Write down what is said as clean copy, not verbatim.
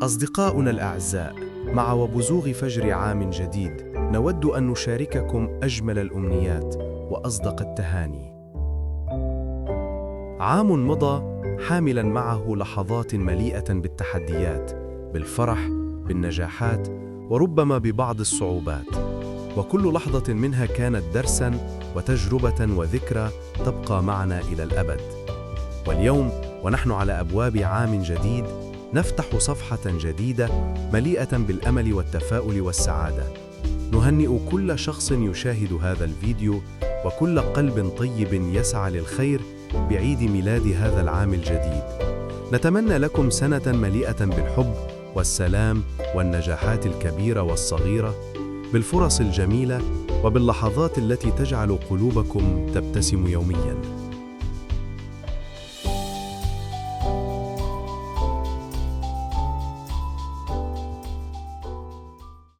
أصدقاؤنا الأعزاء، مع وبزوغ فجر عام جديد، نود أن نشارككم أجمل الأمنيات وأصدق التهاني. عام مضى حاملاً معه لحظات مليئة بالتحديات، بالفرح، بالنجاحات، وربما ببعض الصعوبات، وكل لحظة منها كانت درساً وتجربة وذكرى تبقى معنا إلى الأبد. واليوم ونحن على أبواب عام جديد، نفتح صفحة جديدة مليئة بالأمل والتفاؤل والسعادة. نهنئ كل شخص يشاهد هذا الفيديو وكل قلب طيب يسعى للخير بعيد ميلاد هذا العام الجديد. نتمنى لكم سنة مليئة بالحب والسلام والنجاحات الكبيرة والصغيرة، بالفرص الجميلة وباللحظات التي تجعل قلوبكم تبتسم يومياً.